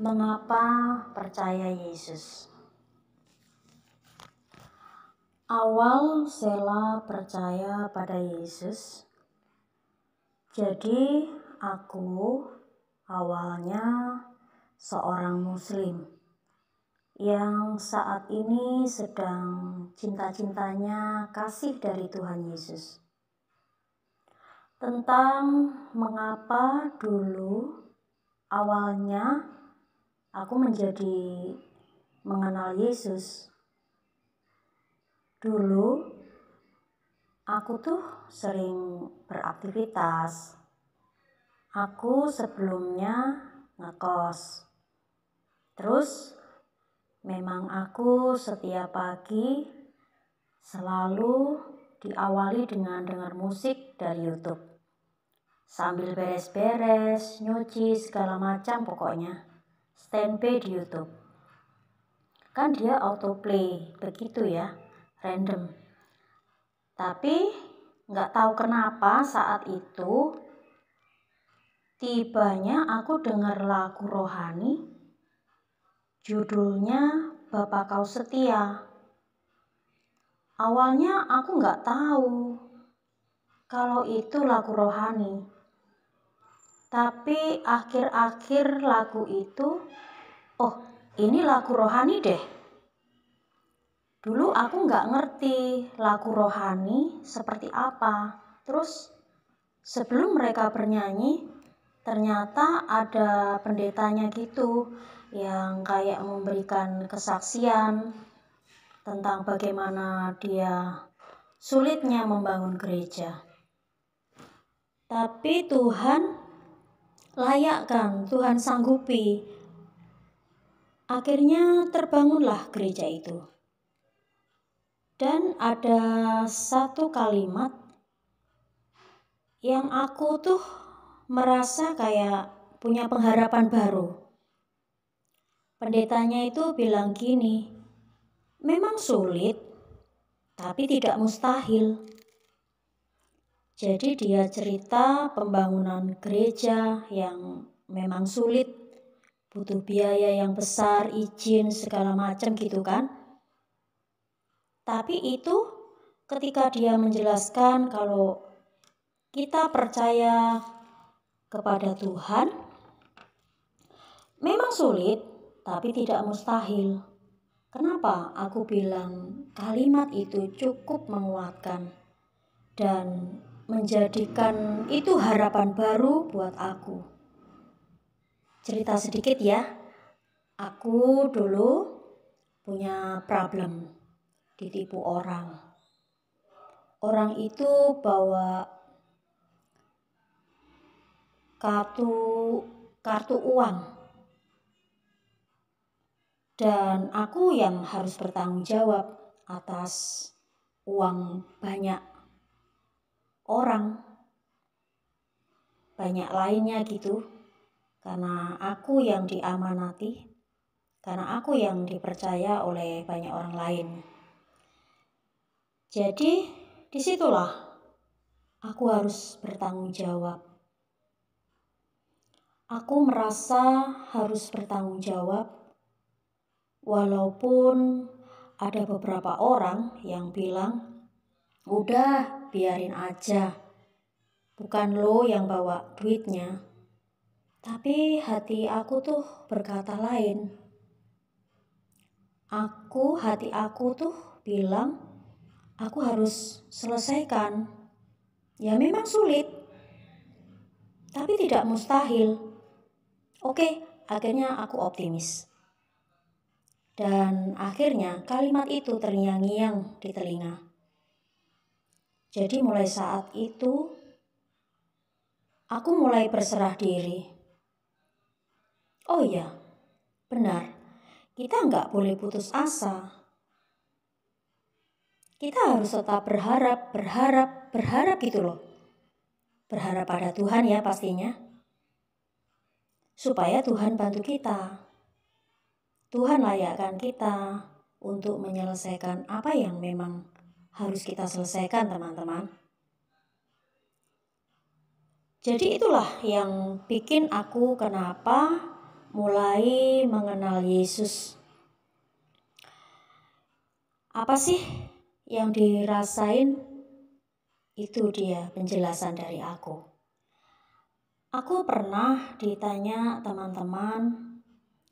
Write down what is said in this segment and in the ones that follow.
Mengapa percaya Yesus? Awal Sela percaya pada Yesus. Jadi aku awalnya seorang Muslim yang saat ini sedang cinta-cintanya kasih dari Tuhan Yesus. Tentang mengapa dulu awalnya aku menjadi mengenal Yesus. Dulu aku tuh sering beraktivitas. Aku sebelumnya ngekos. Terus memang aku setiap pagi selalu diawali dengan dengar musik dari YouTube. Sambil beres-beres, nyuci, segala macam pokoknya. Standby di YouTube. Kan dia autoplay, begitu ya, random. Tapi nggak tahu kenapa saat itu tibanya aku dengar lagu rohani, judulnya Bapa Kau Setia. Awalnya aku nggak tahu kalau itu lagu rohani. Tapi akhir-akhir lagu itu, oh ini lagu rohani deh. Dulu aku nggak ngerti lagu rohani seperti apa. Terus sebelum mereka bernyanyi, ternyata ada pendetanya gitu yang kayak memberikan kesaksian tentang bagaimana dia sulitnya membangun gereja. Tapi Tuhan layakkan, Tuhan sanggupi. Akhirnya terbangunlah gereja itu. Dan ada satu kalimat yang aku tuh merasa kayak punya pengharapan baru. Pendetanya itu bilang gini, memang sulit, tapi tidak mustahil. Jadi dia cerita pembangunan gereja yang memang sulit, butuh biaya yang besar, izin, segala macam gitu kan. Tapi itu ketika dia menjelaskan kalau kita percaya kepada Tuhan, memang sulit, tapi tidak mustahil. Kenapa aku bilang kalimat itu cukup menguatkan dan menjadikan itu harapan baru buat aku. Cerita sedikit ya, aku dulu punya problem, ditipu orang. Orang itu bawa kartu uang. Dan aku yang harus bertanggung jawab atas uang banyak orang, banyak lainnya gitu. Karena aku yang diamanati, karena aku yang dipercaya oleh banyak orang lain. Jadi disitulah aku harus bertanggung jawab. Aku merasa harus bertanggung jawab, walaupun ada beberapa orang yang bilang, udah biarin aja, bukan lo yang bawa duitnya. Tapi hati aku tuh berkata lain. Hati aku tuh bilang, aku harus selesaikan. Ya memang sulit, tapi tidak mustahil. Oke, akhirnya aku optimis. Dan akhirnya kalimat itu terngiang-ngiang di telinga. Jadi mulai saat itu, aku mulai berserah diri. Oh iya, benar. Kita nggak boleh putus asa. Kita harus tetap berharap gitu loh. Berharap pada Tuhan ya pastinya. Supaya Tuhan bantu kita. Tuhan layakkan kita untuk menyelesaikan apa yang memang harus kita selesaikan, teman-teman. Jadi itulah yang bikin aku kenapa mulai mengenal Yesus. Apa sih yang dirasain? Itu dia penjelasan dari aku. Aku pernah ditanya teman-teman,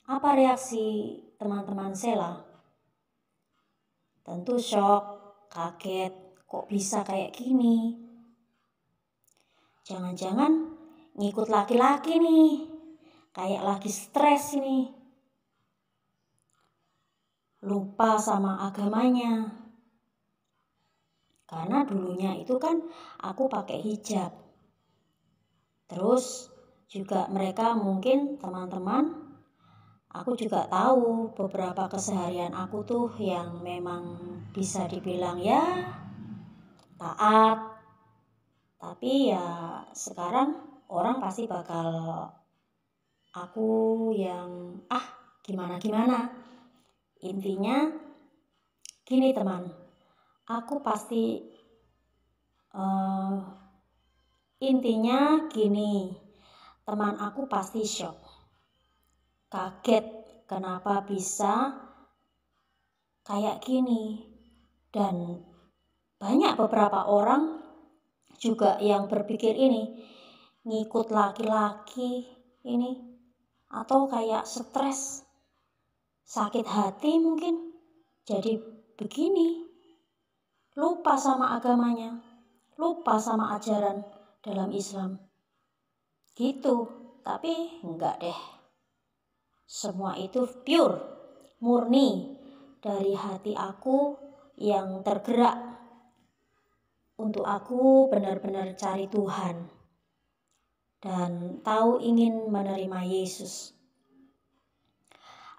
apa reaksi teman-teman Sela? Tentu shock, kaget, kok bisa kayak gini? Jangan-jangan ngikut laki-laki nih, kayak lagi stres ini. Lupa sama agamanya. Karena dulunya itu kan aku pakai hijab. Terus juga mereka mungkin teman-teman, aku juga tahu beberapa keseharian aku tuh yang memang bisa dibilang ya taat. Tapi ya sekarang orang pasti bakal aku yang gimana-gimana. Intinya gini teman, aku pasti intinya gini, teman aku pasti shock, kaget kenapa bisa kayak gini. Dan banyak beberapa orang juga yang berpikir ini, ngikut laki-laki ini, atau kayak stres, sakit hati mungkin, jadi begini, lupa sama agamanya, lupa sama ajaran dalam Islam gitu. Tapi enggak deh, semua itu pure, murni dari hati aku yang tergerak untuk aku benar-benar cari Tuhan dan tahu ingin menerima Yesus.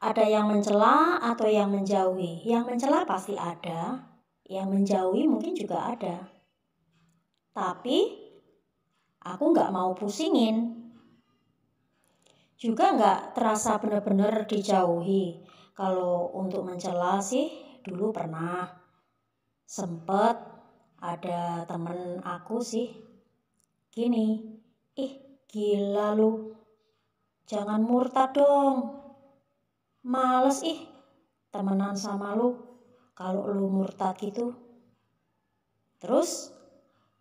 Ada yang mencela atau yang menjauhi. Yang mencela pasti ada, yang menjauhi mungkin juga ada. Tapi aku nggak mau pusingin. Juga nggak terasa benar-benar dijauhi. Kalau untuk mencela sih dulu pernah. Sempet ada temen aku sih gini, gila lu, jangan murtad dong. Males temenan sama lu kalau lu murtad gitu. Terus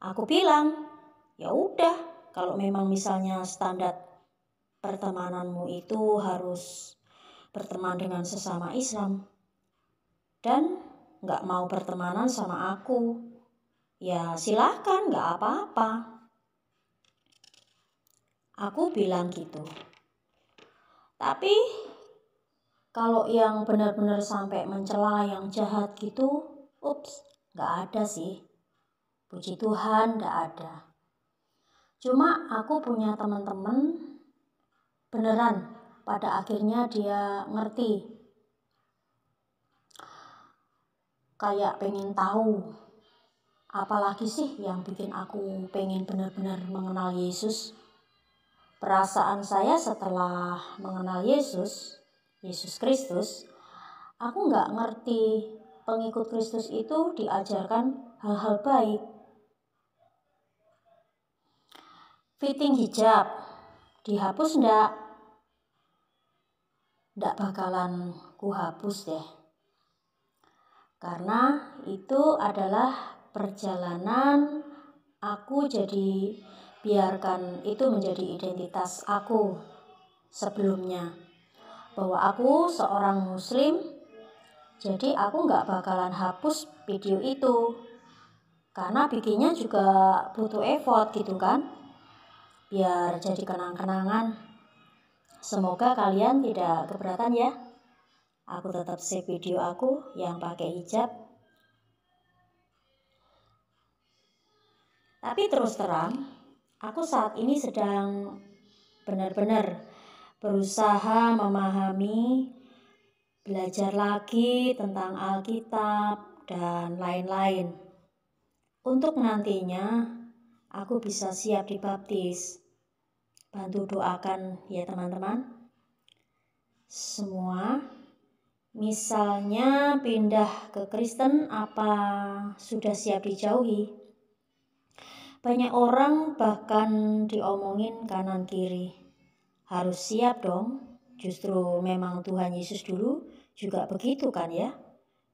aku bilang, ya udah, kalau memang misalnya standar pertemananmu itu harus berteman dengan sesama Islam dan nggak mau pertemanan sama aku, ya silahkan, nggak apa-apa. Aku bilang gitu. Tapi kalau yang benar-benar sampai mencela yang jahat gitu, nggak ada sih. Puji Tuhan nggak ada. Cuma aku punya teman-teman beneran pada akhirnya dia ngerti. Kayak pengen tahu, apalagi sih yang bikin aku pengen benar-benar mengenal Yesus. Perasaan saya setelah mengenal Yesus Kristus, aku nggak ngerti pengikut Kristus itu diajarkan hal-hal baik. Fitting hijab, dihapus ndak bakalan kuhapus deh. Karena itu adalah perjalanan aku, jadi biarkan itu menjadi identitas aku sebelumnya. Bahwa aku seorang muslim, jadi aku nggak bakalan hapus video itu. Karena bikinnya juga butuh effort gitu kan. Biar jadi kenang-kenangan. Semoga kalian tidak keberatan ya. Aku tetap save video aku yang pakai hijab. Tapi terus terang, aku saat ini sedang benar-benar berusaha memahami, belajar lagi tentang Alkitab dan lain-lain. Untuk nantinya aku bisa siap dibaptis. Bantu doakan ya teman-teman. Semua, misalnya pindah ke Kristen apa sudah siap dijauhi? Banyak orang bahkan diomongin kanan kiri. Harus siap dong. Justru memang Tuhan Yesus dulu juga begitu kan ya,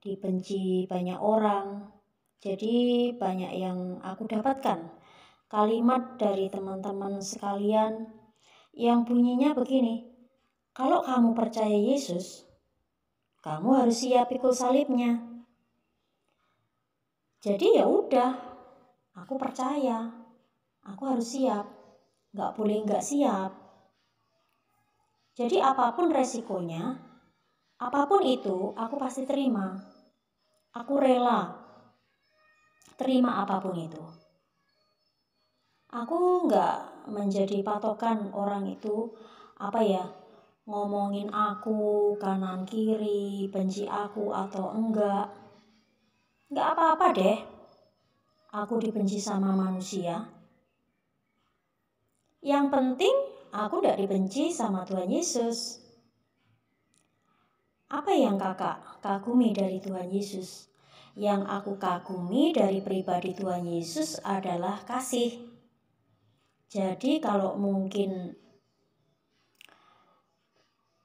dibenci banyak orang. Jadi banyak yang aku dapatkan kalimat dari teman-teman sekalian yang bunyinya begini, kalau kamu percaya Yesus, kamu harus siap pikul salibnya. Jadi ya udah, aku percaya, aku harus siap, gak boleh gak siap. Jadi apapun resikonya, apapun itu aku pasti terima. Aku rela terima apapun itu. Aku gak menjadi patokan orang itu ngomongin aku kanan kiri, benci aku atau enggak. Gak apa-apa deh aku dibenci sama manusia. Yang penting aku gak dibenci sama Tuhan Yesus. Apa yang kakak kagumi dari Tuhan Yesus? Yang aku kagumi dari pribadi Tuhan Yesus adalah kasih. Jadi kalau mungkin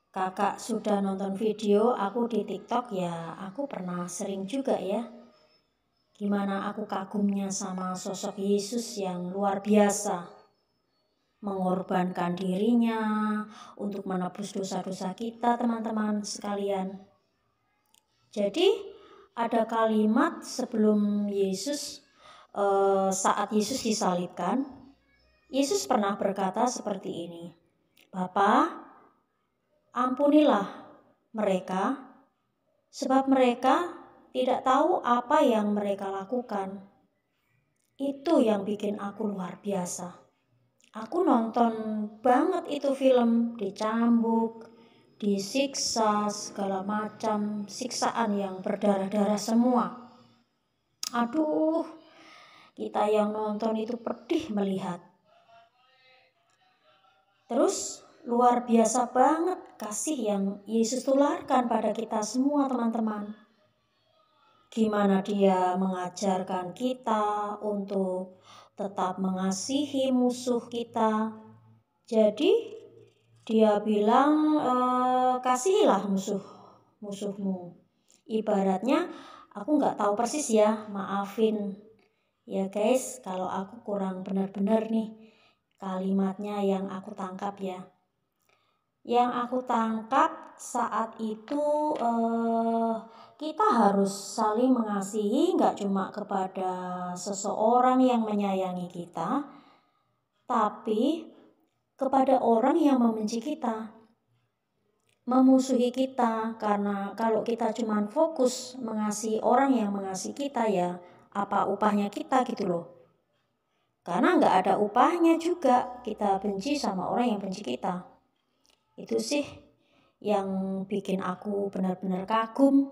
kakak sudah nonton video aku di TikTok, ya aku pernah sering juga ya, gimana aku kagumnya sama sosok Yesus yang luar biasa, mengorbankan dirinya untuk menebus dosa-dosa kita teman-teman sekalian. Jadi ada kalimat sebelum Yesus, saat Yesus disalibkan, Yesus pernah berkata seperti ini, Bapa, ampunilah mereka, sebab mereka tidak tahu apa yang mereka lakukan. Itu yang bikin aku luar biasa. Aku nonton banget itu film, dicambuk, disiksa, segala macam siksaan yang berdarah-darah semua. Aduh, kita yang nonton itu pedih melihat. Terus luar biasa banget kasih yang Yesus tularkan pada kita semua teman-teman. Gimana dia mengajarkan kita untuk tetap mengasihi musuh kita. Jadi dia bilang kasihilah musuhmu. Ibaratnya aku nggak tahu persis ya, maafin ya guys kalau aku kurang benar-benar nih kalimatnya yang aku tangkap ya. Yang aku tangkap saat itu kita harus saling mengasihi, nggak cuma kepada seseorang yang menyayangi kita, tapi kepada orang yang membenci kita, memusuhi kita. Karena kalau kita cuma fokus mengasihi orang yang mengasihi kita, ya apa upahnya kita gitu loh. Karena nggak ada upahnya juga kita benci sama orang yang benci kita. Itu sih yang bikin aku benar-benar kagum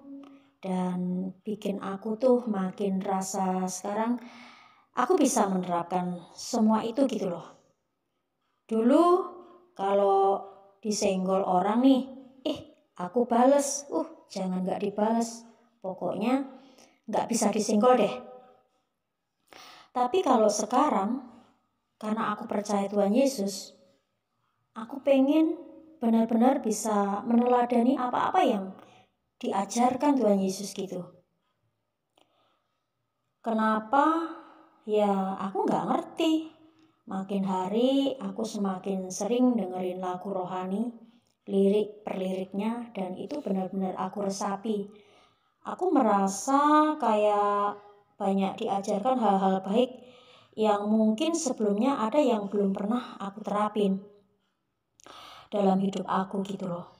dan bikin aku tuh makin rasa sekarang aku bisa menerapkan semua itu gitu loh. Dulu kalau disenggol orang nih, aku bales, jangan gak dibales, pokoknya gak bisa disenggol deh. Tapi kalau sekarang, karena aku percaya Tuhan Yesus, aku pengen benar-benar bisa meneladani apa-apa yang diajarkan Tuhan Yesus gitu. Kenapa? Ya aku gak ngerti. Makin hari aku semakin sering dengerin lagu rohani, lirik per liriknya, dan itu benar-benar aku resapi. Aku merasa kayak banyak diajarkan hal-hal baik yang mungkin sebelumnya ada yang belum pernah aku terapin dalam hidup aku gitu loh.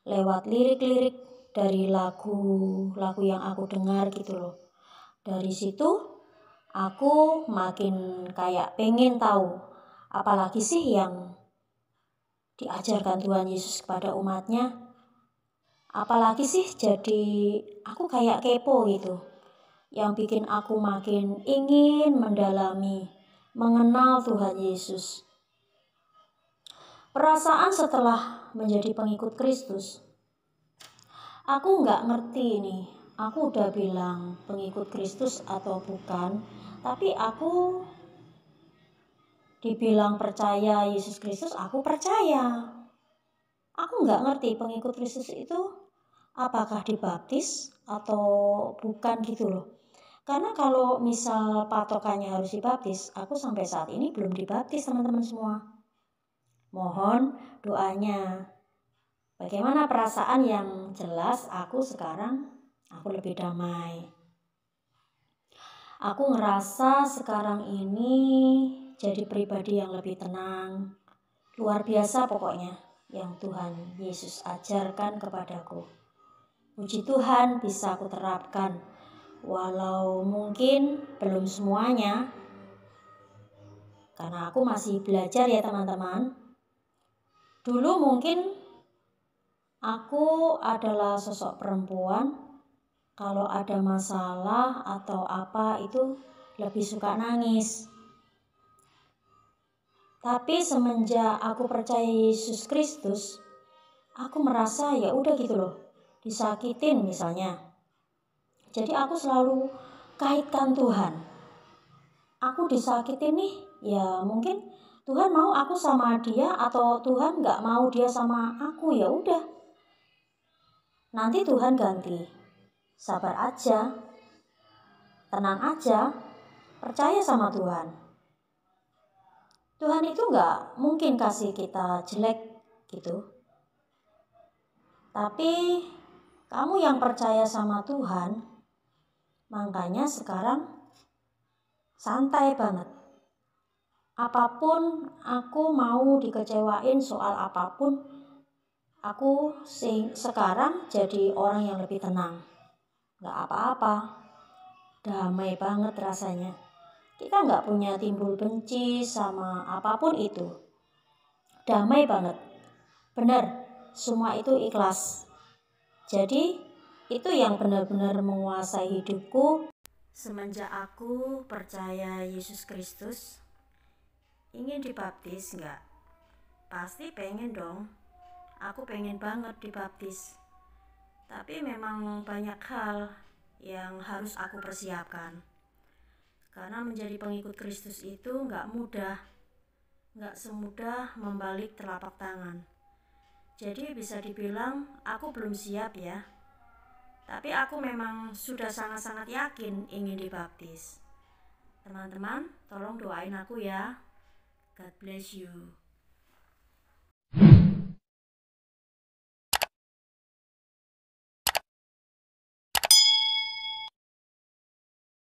Lewat lirik-lirik dari lagu yang aku dengar gitu loh. Dari situ aku makin kayak pengen tahu apalagi sih yang diajarkan Tuhan Yesus kepada umatnya. Apalagi sih, jadi aku kayak kepo gitu. Yang bikin aku makin ingin mendalami, mengenal Tuhan Yesus. Perasaan setelah menjadi pengikut Kristus, aku nggak ngerti nih, aku udah bilang pengikut Kristus atau bukan, tapi aku dibilang percaya Yesus Kristus, aku percaya. Aku nggak ngerti pengikut Kristus itu apakah dibaptis atau bukan gitu loh. Karena kalau misal patokannya harus dibaptis, aku sampai saat ini belum dibaptis teman-teman semua. Mohon doanya. Bagaimana perasaan yang jelas aku sekarang, aku lebih damai. Aku ngerasa sekarang ini jadi pribadi yang lebih tenang. Luar biasa pokoknya yang Tuhan Yesus ajarkan kepadaku. Puji Tuhan bisa aku terapkan. Walau mungkin belum semuanya. Karena aku masih belajar ya teman-teman. Dulu mungkin aku adalah sosok perempuan. Kalau ada masalah atau apa itu lebih suka nangis. Tapi semenjak aku percaya Yesus Kristus, aku merasa ya udah gitu loh, disakitin misalnya. Jadi aku selalu kaitkan Tuhan. Aku disakitin nih, ya mungkin Tuhan mau aku sama dia atau Tuhan nggak mau dia sama aku, ya udah. Nanti Tuhan ganti. Sabar aja, tenang aja, percaya sama Tuhan. Tuhan itu nggak mungkin kasih kita jelek gitu. Tapi kamu yang percaya sama Tuhan, makanya sekarang santai banget. Apapun aku mau dikecewain soal apapun, aku sekarang jadi orang yang lebih tenang. Gak apa-apa, damai banget rasanya. Kita gak punya timbul benci sama apapun itu. Damai banget. Benar, semua itu ikhlas. Jadi itu yang benar-benar menguasai hidupku. Semenjak aku percaya Yesus Kristus, ingin dibaptis gak? Pasti pengen dong. Aku pengen banget dibaptis. Tapi memang banyak hal yang harus aku persiapkan. Karena menjadi pengikut Kristus itu gak mudah. Gak semudah membalik telapak tangan. Jadi bisa dibilang aku belum siap ya. Tapi aku memang sudah sangat-sangat yakin ingin dibaptis. Teman-teman, tolong doain aku ya. God bless you.